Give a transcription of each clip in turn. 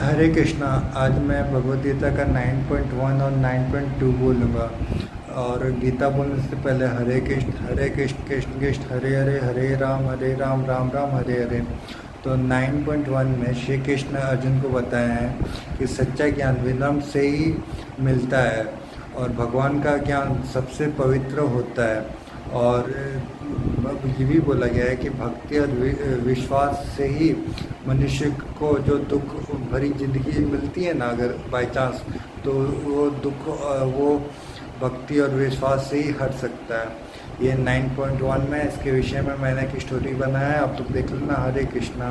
हरे कृष्णा। आज मैं भगवद गीता का 9.1 और 9.2 बोलूँगा। और गीता बोलने से पहले हरे कृष्ण कृष्ण कृष्ण हरे हरे, हरे राम राम राम हरे हरे। तो 9.1 में श्री कृष्ण अर्जुन को बताया है कि सच्चा ज्ञान विनम्र से ही मिलता है और भगवान का ज्ञान सबसे पवित्र होता है। और ये भी बोला गया है कि भक्ति और विश्वास से ही मनुष्य को जो दुख भरी जिंदगी मिलती है ना, अगर बाई चांस, तो वो दुख वो भक्ति और विश्वास से ही हट सकता है। ये 9.1 में इसके विषय में मैंने एक स्टोरी बनाया है, आप लोग देख लेना। हरे कृष्णा।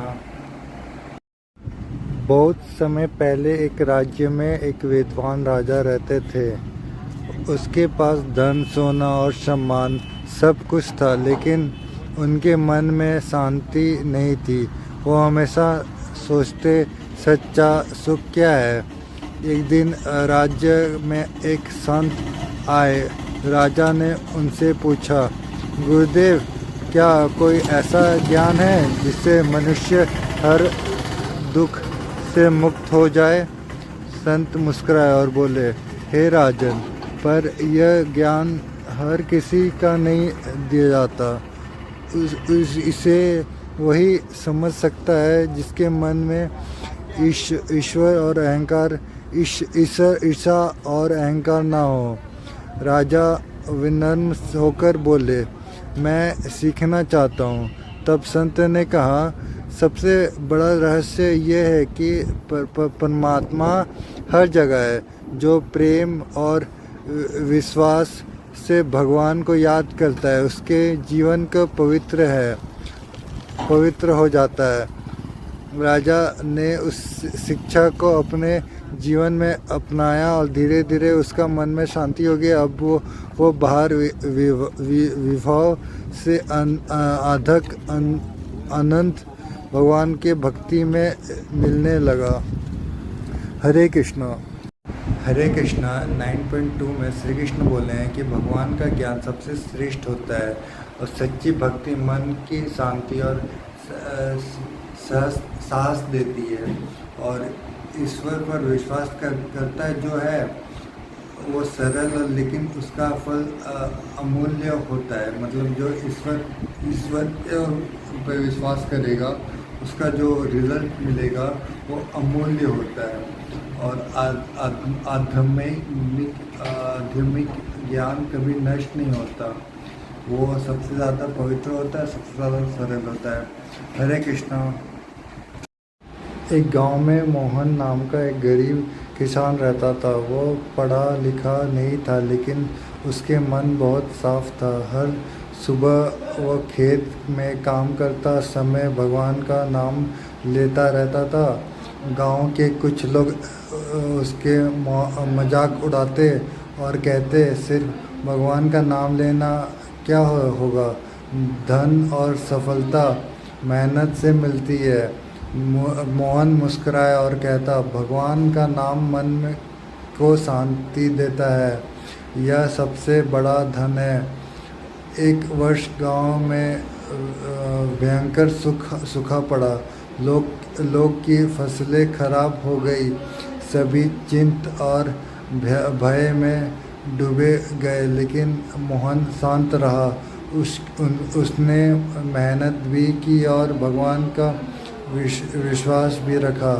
बहुत समय पहले एक राज्य में एक विद्वान राजा रहते थे। उसके पास धन, सोना और सम्मान सब कुछ था, लेकिन उनके मन में शांति नहीं थी। वो हमेशा सोचते, सच्चा सुख क्या है। एक दिन राज्य में एक संत आए। राजा ने उनसे पूछा, गुरुदेव, क्या कोई ऐसा ज्ञान है जिससे मनुष्य हर दुख से मुक्त हो जाए? संत मुस्कुराए और बोले, हे राजन, पर यह ज्ञान हर किसी का नहीं दिया जाता। इसे वही समझ सकता है जिसके मन में ईश्वर और अहंकार ईर्ष्या और अहंकार ना हो। राजा विनम्र होकर बोले, मैं सीखना चाहता हूँ। तब संत ने कहा, सबसे बड़ा रहस्य यह है कि परमात्मा हर जगह है। जो प्रेम और विश्वास से भगवान को याद करता है, उसके जीवन को पवित्र हो जाता है। राजा ने उस शिक्षा को अपने जीवन में अपनाया और धीरे धीरे उसका मन में शांति हो गई। अब वो बाहर विभाव से अनंत भगवान के भक्ति में मिलने लगा। हरे कृष्णा। हरे कृष्णा 9.2 में श्री कृष्ण बोले हैं कि भगवान का ज्ञान सबसे श्रेष्ठ होता है और सच्ची भक्ति मन की शांति और साहस देती है। और ईश्वर पर विश्वास करता है जो है वो सरल, लेकिन उसका फल अमूल्य होता है। मतलब जो ईश्वर पर विश्वास करेगा, उसका जो रिजल्ट मिलेगा वो अमूल्य होता है। और आध्यात्मिक ज्ञान कभी नष्ट नहीं होता। वो सबसे ज़्यादा पवित्र होता है, सबसे ज़्यादा सरल होता है। हरे कृष्णा। एक गांव में मोहन नाम का एक गरीब किसान रहता था। वो पढ़ा लिखा नहीं था, लेकिन उसके मन बहुत साफ था। हर सुबह वो खेत में काम करता समय भगवान का नाम लेता रहता था। गांव के कुछ लोग उसके मजाक उड़ाते और कहते, सिर्फ भगवान का नाम लेना क्या होगा, धन और सफलता मेहनत से मिलती है। मोहन मुस्कुराया और कहता, भगवान का नाम मन में को शांति देता है, यह सबसे बड़ा धन है। एक वर्ष गांव में भयंकर सूखा पड़ा। लोग की फसलें खराब हो गई। सभी चिंतित और भय में डूबे गए, लेकिन मोहन शांत रहा। उसने मेहनत भी की और भगवान का विश्वास भी रखा।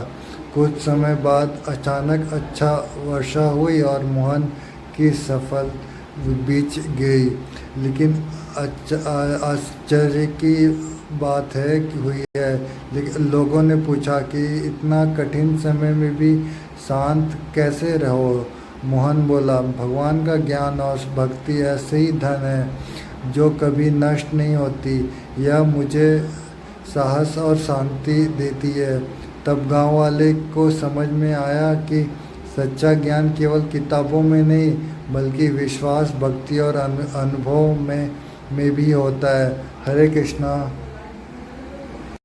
कुछ समय बाद अचानक अच्छा वर्षा हुई और मोहन की फसल बीच गई। लेकिन आश्चर्य की बात है कि हुई है। लेकिन लोगों ने पूछा कि इतना कठिन समय में भी शांत कैसे रहो? मोहन बोला, भगवान का ज्ञान और भक्ति ऐसे ही धन है जो कभी नष्ट नहीं होती। यह मुझे साहस और शांति देती है। तब गांव वाले को समझ में आया कि सच्चा ज्ञान केवल किताबों में नहीं, बल्कि विश्वास, भक्ति और अनुभव में भी होता है। हरे कृष्णा।